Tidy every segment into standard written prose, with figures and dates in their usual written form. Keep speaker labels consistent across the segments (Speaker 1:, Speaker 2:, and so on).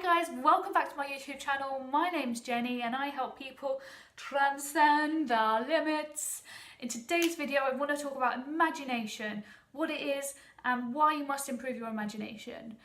Speaker 1: Hi guys, welcome back to my YouTube channel. My name's Jenny and I help people transcend their limits. In today's video I want to talk about imagination, what it is and why you must improve your imagination.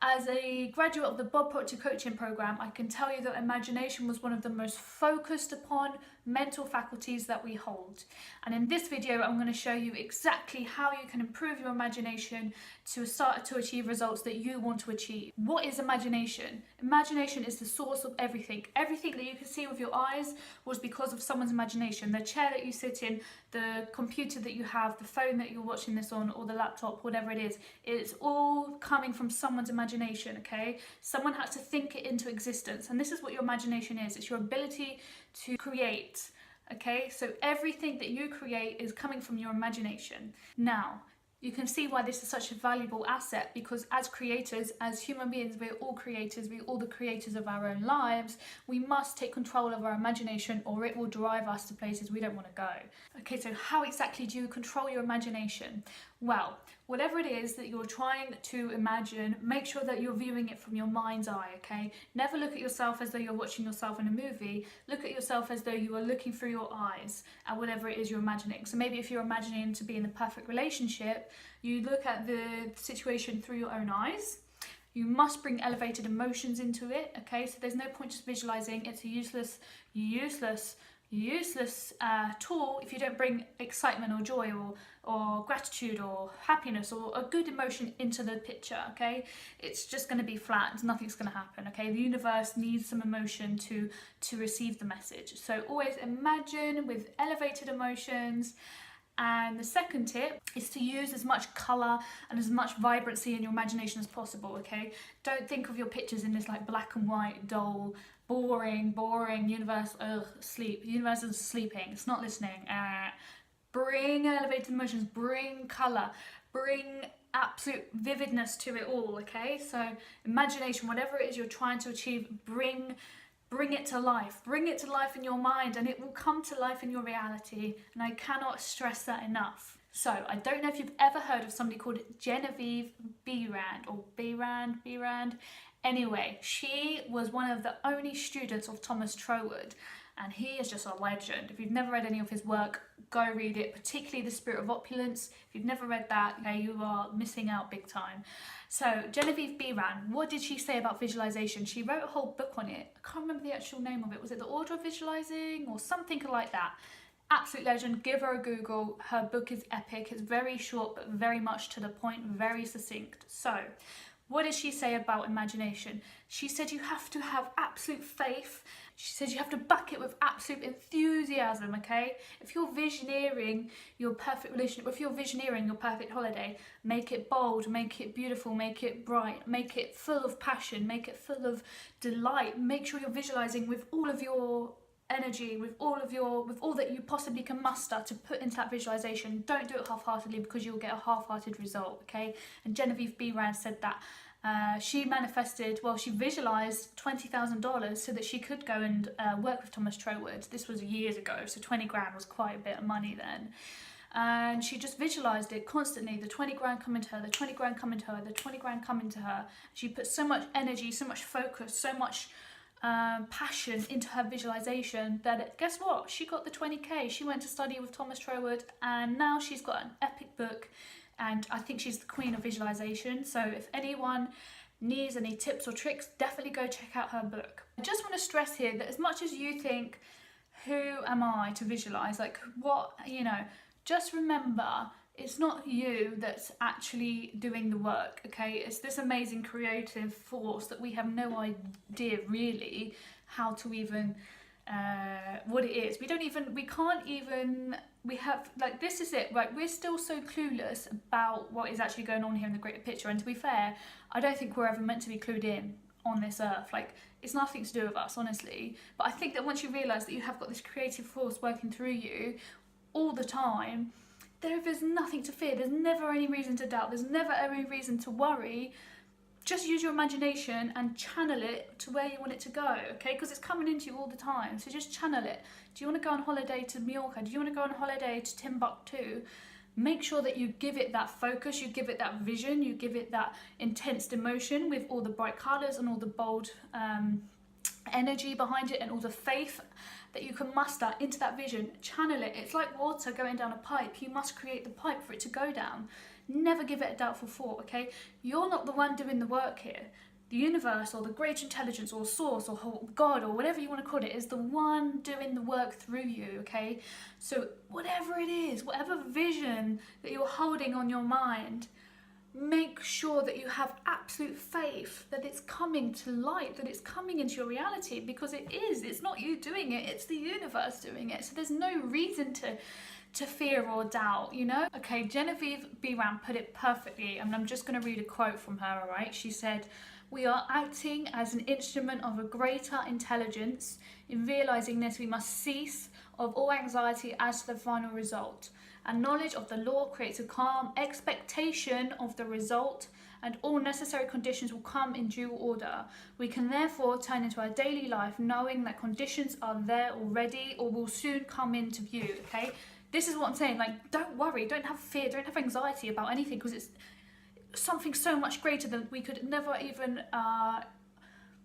Speaker 1: As a graduate of the Bob Proctor coaching program, I can tell you that imagination was one of the most focused upon mental faculties that we hold. And in this video, I'm going to show you exactly how you can improve your imagination to start to achieve results that you want to achieve. What is imagination? Imagination is the source of everything. Everything that you can see with your eyes was because of someone's imagination. The chair that you sit in, the computer that you have, the phone that you're watching this on, or the laptop, whatever it is, it's all coming from someone's imagination, okay? Someone had to think it into existence, and this is what your imagination is. It's your ability to create, okay? So everything that you create is coming from your imagination. Now, you can see why this is such a valuable asset, because as creators, as human beings, we're all creators, we're all the creators of our own lives. We must take control of our imagination or it will drive us to places we don't want to go. Okay, so how exactly do you control your imagination? Well, whatever it is that you're trying to imagine, make sure that you're viewing it from your mind's eye, okay? Never look at yourself as though you're watching yourself in a movie. Look at yourself as though you are looking through your eyes at whatever it is you're imagining. So maybe if you're imagining to be in the perfect relationship, you look at the situation through your own eyes. You must bring elevated emotions into it, okay? So there's no point just visualizing. It's a useless tool if you don't bring excitement or joy or gratitude or happiness or a good emotion into the picture, okay? It's just going to be flat. Nothing's going to happen, okay? The universe needs some emotion to receive the message. So always imagine with elevated emotions. And the second tip is to use as much colour and as much vibrancy in your imagination as possible, okay? Don't think of your pictures in this like black and white, dull, boring, universe, sleep. The universe is sleeping, it's not listening. Bring elevated emotions, bring colour, bring absolute vividness to it all, okay? So imagination, whatever it is you're trying to achieve, bring it to life. Bring it to life in your mind and it will come to life in your reality. And I cannot stress that enough. So I don't know if you've ever heard of somebody called Genevieve Behrend or Behrend. Anyway, she was one of the only students of Thomas Troward. And he is just a legend. If you've never read any of his work, go read it, particularly The Spirit of Opulence. If you've never read that, okay, you are missing out big time. So Genevieve Behrend, what did she say about visualization? She wrote a whole book on it. I can't remember the actual name of it. Was it The Order of Visualizing or something like that? Absolute legend. Give her a Google. Her book is epic. It's very short, but very much to the point, very succinct. So what did she say about imagination? She said you have to have absolute faith. She said you have to back it with absolute enthusiasm, okay? If you're visioneering your perfect relationship, if you're visioneering your perfect holiday, make it bold, make it beautiful, make it bright, make it full of passion, make it full of delight. Make sure you're visualizing with all of your energy, with all that you possibly can muster to put into that visualization. Don't do it half-heartedly because you'll get a half-hearted result, okay? And Genevieve Behrend said that she visualized $20,000 so that she could go and work with Thomas Troward. This was years ago, so 20 grand was quite a bit of money then. And she just visualized it constantly, the 20 grand coming to her, the 20 grand coming to her, the 20 grand coming to her. She put so much energy, so much focus, so much passion into her visualization that guess what? She got the 20k. She went to study with Thomas Troward and now she's got an epic book. And I think she's the queen of visualization. So if anyone needs any tips or tricks, definitely go check out her book. I just want to stress here that as much as you think, who am I to visualize? Like what, just remember, it's not you that's actually doing the work, okay? It's this amazing creative force that we have no idea really how to even, what it is. This is it, right? We're still so clueless about what is actually going on here in the greater picture. And to be fair, I don't think we're ever meant to be clued in on this earth. Like, it's nothing to do with us, honestly. But I think that once you realise that you have got this creative force working through you all the time, there's nothing to fear. There's never any reason to doubt. There's never any reason to worry. Just use your imagination and channel it to where you want it to go, okay? Because it's coming into you all the time. So just channel it. Do you want to go on holiday to Mallorca? Do you want to go on holiday to Timbuktu? make sure that you give it that focus, you give it that vision, you give it that intense emotion with all the bright colours and all the bold energy behind it and all the faith that you can muster into that vision. Channel it. It's like water going down a pipe. You must create the pipe for it to go down. Never give it a doubtful thought, okay? You're not the one doing the work here. The universe or the greater intelligence or source or God or whatever you want to call it is the one doing the work through you, okay? So whatever it is, whatever vision that you're holding on your mind, make sure that you have absolute faith that it's coming to light, that it's coming into your reality, because it is. It's not you doing it, it's the universe doing it. So there's no reason to fear or doubt, you know? Okay, Genevieve Beran put it perfectly, and I'm just going to read a quote from her, all right? She said, "We are acting as an instrument of a greater intelligence. In realizing this, we must cease of all anxiety as to the final result. And knowledge of the law creates a calm expectation of the result, and all necessary conditions will come in due order. We can therefore turn into our daily life knowing that conditions are there already or will soon come into view," okay? This is what I'm saying, like, don't worry, don't have fear, don't have anxiety about anything, because it's something so much greater than we could never even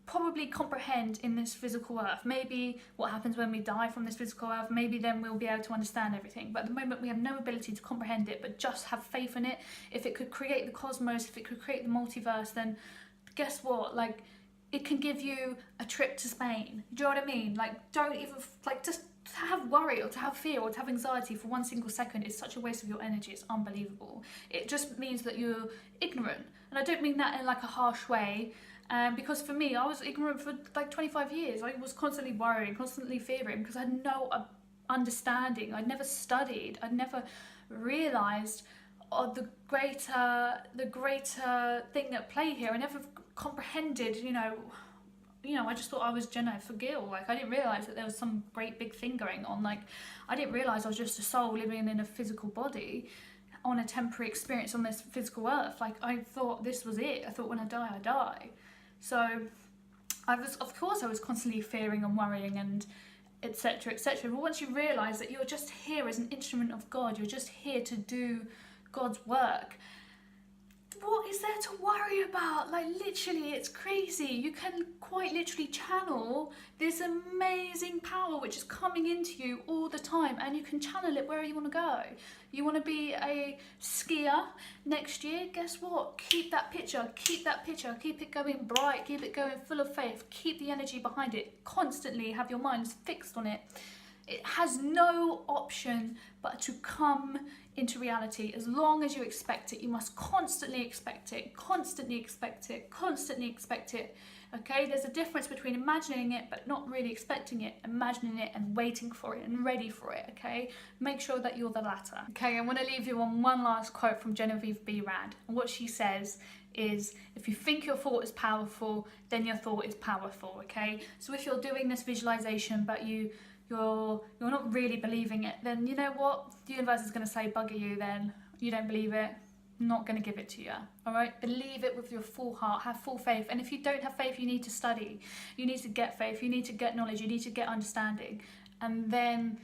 Speaker 1: probably comprehend in this physical earth. Maybe what happens when we die from this physical earth, maybe then we'll be able to understand everything. But at the moment we have no ability to comprehend it, but just have faith in it. If it could create the cosmos, if it could create the multiverse, then guess what? Like, it can give you a trip to Spain. Do you know what I mean? Like, don't even, like, just to have worry or to have fear or to have anxiety for 1 single second is such a waste of your energy. It's unbelievable. It just means that you're ignorant. And I don't mean that in like a harsh way, because for me, I was ignorant for like 25 years. I was constantly worrying, constantly fearing, because I had no understanding. I'd never studied. I'd never realised the greater thing at play here. I never comprehended, you know, I just thought I was Jenna for Gil. Like, I didn't realise that there was some great big thing going on. Like, I didn't realise I was just a soul living in a physical body on a temporary experience on this physical earth. Like, I thought this was it. I thought when I die, I die. So of course I was constantly fearing and worrying and etc, etc. But once you realise that you're just here as an instrument of God, you're just here to do God's work, what is there to worry about? Like, literally, it's crazy. You can quite literally channel this amazing power which is coming into you all the time, and you can channel it wherever you want to go. You want to be a skier next year? Guess what? Keep that picture, keep it going bright, keep it going full of faith, keep the energy behind it, constantly have your minds fixed on it. It has no option but to come into reality. As long as you expect it, you must constantly expect it, constantly expect it, constantly expect it. Okay, there's a difference between imagining it but not really expecting it, imagining it and waiting for it and ready for it, okay? Make sure that you're the latter. Okay, I want to leave you on one last quote from Genevieve Beran. And what she says is, if you think your thought is powerful, then your thought is powerful, okay? So if you're doing this visualization but you're not really believing it, then you know what? The universe is going to say, bugger you then. You don't believe it, I'm not going to give it to you. All right? Believe it with your full heart. Have full faith. And if you don't have faith, you need to study. You need to get faith. You need to get knowledge. You need to get understanding. And then,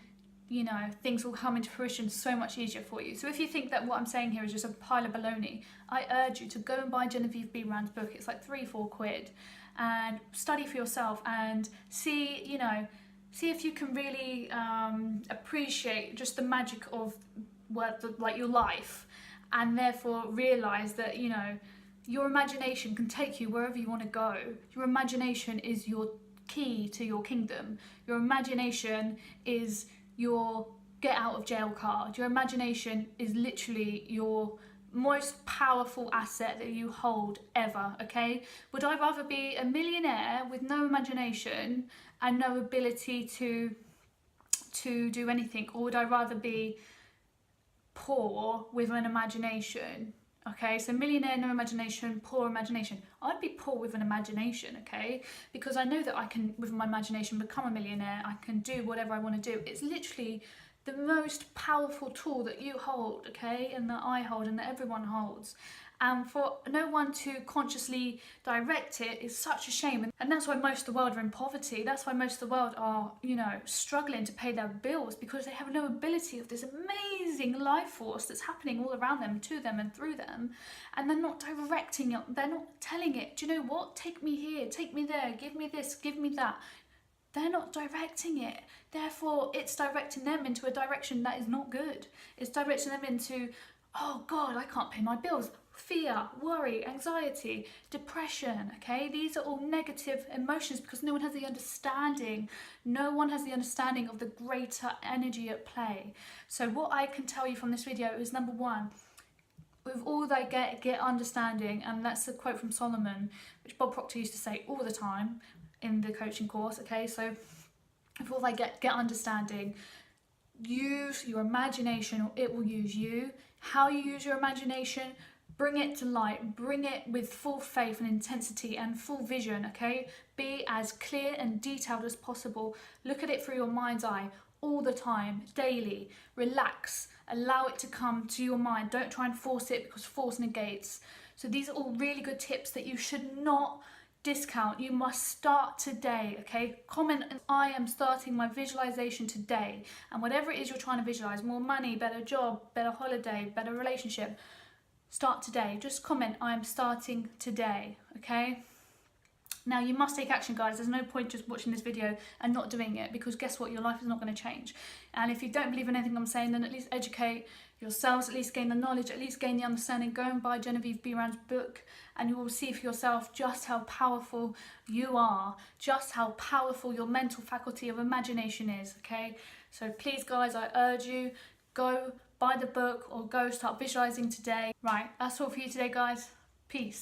Speaker 1: you know, things will come into fruition so much easier for you. So if you think that what I'm saying here is just a pile of baloney, I urge you to go and buy Genevieve Beran's book. It's like £3-4 and study for yourself and see, you know, see if you can really appreciate just the magic of like your life, and therefore realise that, you know, your imagination can take you wherever you want to go. Your imagination is your key to your kingdom. Your imagination is your get out of jail card. Your imagination is literally your most powerful asset that you hold ever, okay? Would I rather be a millionaire with no imagination and no ability to do anything, or would I rather be poor with an imagination? Okay, so millionaire, no imagination, poor imagination. I'd be poor with an imagination, okay? Because I know that I can, with my imagination, become a millionaire. I can do whatever I want to do. It's literally the most powerful tool that you hold, okay? And that I hold and that everyone holds. and for no one to consciously direct it is such a shame. And that's why most of the world are in poverty. That's why most of the world are, you know, struggling to pay their bills, because they have no ability of this amazing life force that's happening all around them, to them and through them, and they're not directing it, they're not telling it, do you know what, take me here, take me there, give me this, give me that. They're not directing it. Therefore, it's directing them into a direction that is not good. It's directing them into, oh God, I can't pay my bills. Fear, worry, anxiety, depression, okay? These are all negative emotions because no one has the understanding. No one has the understanding of the greater energy at play. So what I can tell you from this video is, number one, with all they get understanding, and that's a quote from Solomon, which Bob Proctor used to say all the time in the coaching course, okay? So with all they get understanding, use your imagination or it will use you. How you use your imagination, bring it to light, bring it with full faith and intensity and full vision, okay? Be as clear and detailed as possible. Look at it through your mind's eye all the time, daily. Relax, allow it to come to your mind. Don't try and force it, because force negates. So these are all really good tips that you should not discount. You must start today, okay? Comment, I am starting my visualization today. And whatever it is you're trying to visualize, more money, better job, better holiday, better relationship, start today. Just comment, I am starting today, okay? Now, you must take action, guys. There's no point just watching this video and not doing it, because guess what? Your life is not going to change. And if you don't believe in anything I'm saying, then at least educate yourselves, at least gain the knowledge, at least gain the understanding. Go and buy Genevieve Behrand's book, and you will see for yourself just how powerful you are, just how powerful your mental faculty of imagination is, okay? So please, guys, I urge you, go buy the book or go start visualizing today. Right, that's all for you today, guys. Peace.